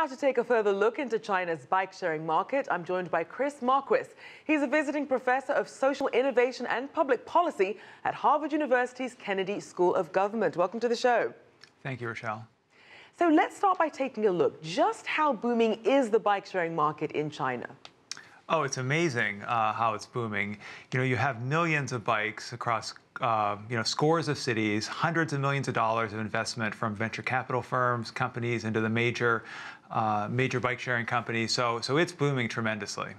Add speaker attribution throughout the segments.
Speaker 1: Now to take a further look into China's bike-sharing market, I'm joined by Chris Marquis. He's a visiting professor of social innovation and public policy at Harvard University's Kennedy School of Government. Welcome to the show.
Speaker 2: Thank you, Rachelle.
Speaker 1: So let's start by taking a look. Just how booming is the bike-sharing market in China?
Speaker 2: Oh, it's amazing how it's booming. You have millions of bikes across scores of cities, hundreds of millions of dollars of investment from venture capital firms, companies into the major bike sharing companies. So it's booming tremendously.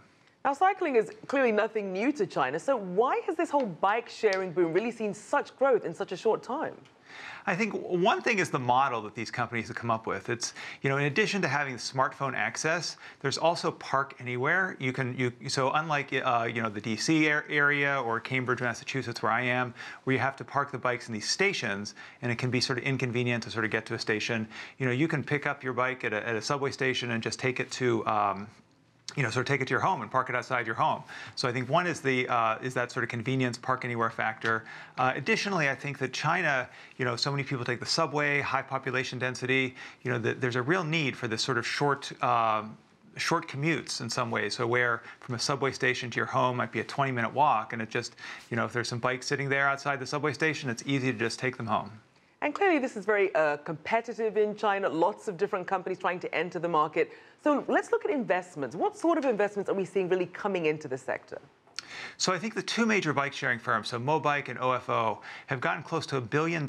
Speaker 1: Now, cycling is clearly nothing new to China. So why has this whole bike sharing boom really seen such growth in such a short time?
Speaker 2: I think one thing is the model that these companies have come up with. It's, in addition to having smartphone access, there's also park anywhere. So unlike, the DC area or Cambridge, Massachusetts, where I am, where you have to park the bikes in these stations, and it can be sort of inconvenient to sort of get to a station. You can pick up your bike at a subway station and just take it to, sort of take it to your home and park it outside your home. So I think one is that sort of convenience, park anywhere factor. Additionally, I think that China, so many people take the subway, high population density. There's a real need for this sort of short commutes in some ways. So where from a subway station to your home might be a 20-minute walk, and it just, if there's some bikes sitting there outside the subway station, it's easy to just take them home.
Speaker 1: And clearly this is very competitive in China, lots of different companies trying to enter the market. So let's look at investments. What sort of investments are we seeing really coming into the sector?
Speaker 2: So I think the two major bike-sharing firms, so Mobike and OFO, have gotten close to $1 billion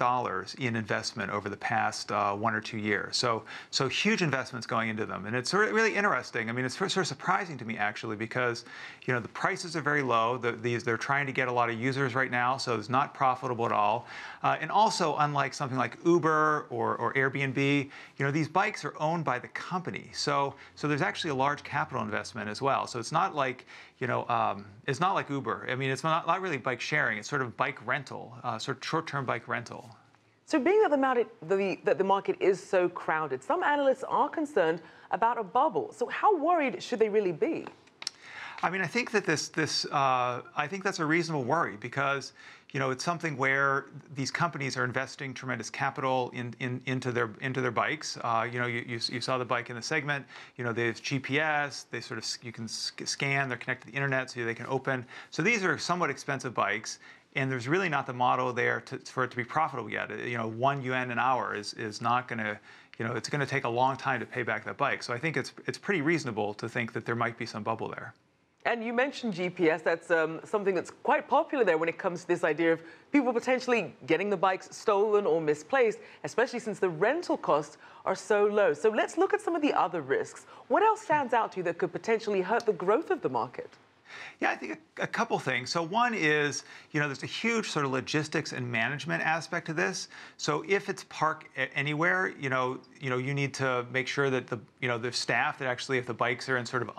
Speaker 2: in investment over the past 1 or 2 years. So huge investments going into them, and it's really interesting. I mean, it's sort of surprising to me actually, because the prices are very low. They're trying to get a lot of users right now, so it's not profitable at all. And also, unlike something like Uber or Airbnb, these bikes are owned by the company. So there's actually a large capital investment as well. So it's not like it's not like Uber. I mean, it's not really bike sharing. It's sort of bike rental, sort of short-term bike rental.
Speaker 1: So being that the market is so crowded, some analysts are concerned about a bubble. So how worried should they really be?
Speaker 2: I mean, I think that I think that's a reasonable worry, because it's something where these companies are investing tremendous capital into their bikes. You saw the bike in the segment. They have GPS. They you can scan. They're connected to the internet, so they can open. So these are somewhat expensive bikes, and there's really not the model there for it to be profitable yet. 1 yuan an hour is not going to. It's going to take a long time to pay back that bike. So I think it's pretty reasonable to think that there might be some bubble there.
Speaker 1: And you mentioned GPS. That's something that's quite popular there when it comes to this idea of people potentially getting the bikes stolen or misplaced, especially since the rental costs are so low. So let's look at some of the other risks. What else stands out to you that could potentially hurt the growth of the market?
Speaker 2: Yeah, I think a couple things. So one is, there's a huge sort of logistics and management aspect to this. So if it's park anywhere, you need to make sure that the staff that actually, if the bikes are in sort of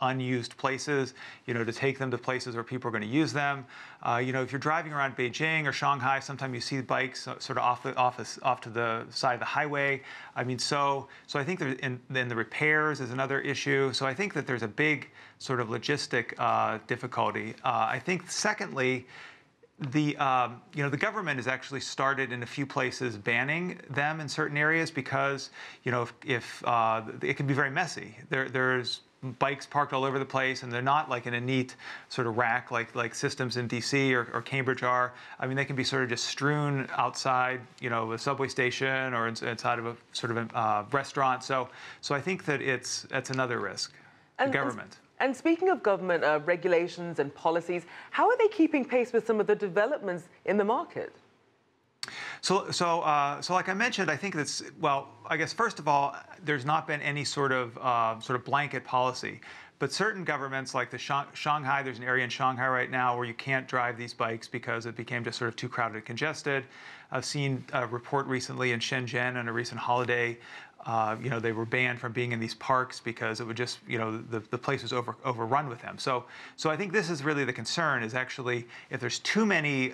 Speaker 2: unused places, to take them to places where people are going to use them. If you're driving around Beijing or Shanghai, sometimes you see bikes sort of off to the side of the highway. I mean, so I think then the repairs is another issue. So I think that there's a big sort of logistic difficulty. I think secondly, the government has actually started in a few places banning them in certain areas, because if it can be very messy. There's bikes parked all over the place, and they're not like in a neat sort of rack like systems in DC or Cambridge are. I mean, they can be sort of just strewn outside, a subway station or inside of a sort of a restaurant. So I think that that's another risk. The government.
Speaker 1: And speaking of government regulations and policies, how are they keeping pace with some of the developments in the market?
Speaker 2: So like I mentioned, I think that's, well, I guess first of all, there's not been any sort of blanket policy. But certain governments, like the Shanghai, there's an area in Shanghai right now where you can't drive these bikes because it became just sort of too crowded and congested. I've seen a report recently in Shenzhen on a recent holiday. They were banned from being in these parks because it would just, the place was overrun with them. So I think this is really the concern, is actually if there's too many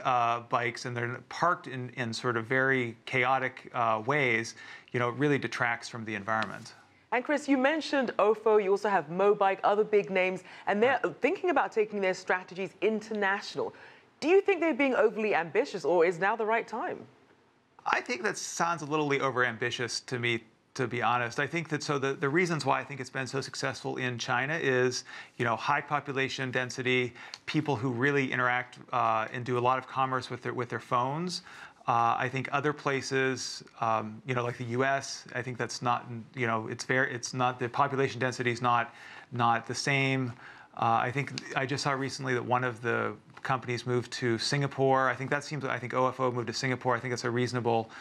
Speaker 2: bikes and they're parked in sort of very chaotic ways, it really detracts from the environment.
Speaker 1: And Chris, you mentioned OFO, you also have Mobike, other big names, and they're thinking about taking their strategies international. Do you think they're being overly ambitious, or is now the right time?
Speaker 2: I think that sounds a little overambitious to me to be honest. I think that the reasons why I think it's been so successful in China is, high population density, people who really interact and do a lot of commerce with their phones. I think other places, like the U.S., I think that's not, it's not, the population density is not the same. I think I just saw recently that one of the companies moved to Singapore. I think Akuffo moved to Singapore. I think it's a reasonable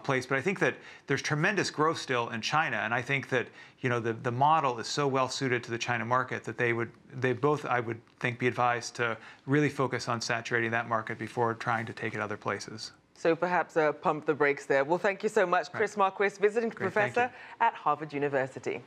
Speaker 2: place. But I think that there's tremendous growth still in China, and I think that the model is so well suited to the China market that they both, I would think, be advised to really focus on saturating that market before trying to take it other places.
Speaker 1: So perhaps pump the brakes there. Well, thank you so much, Chris Marquis, visiting professor at Harvard University.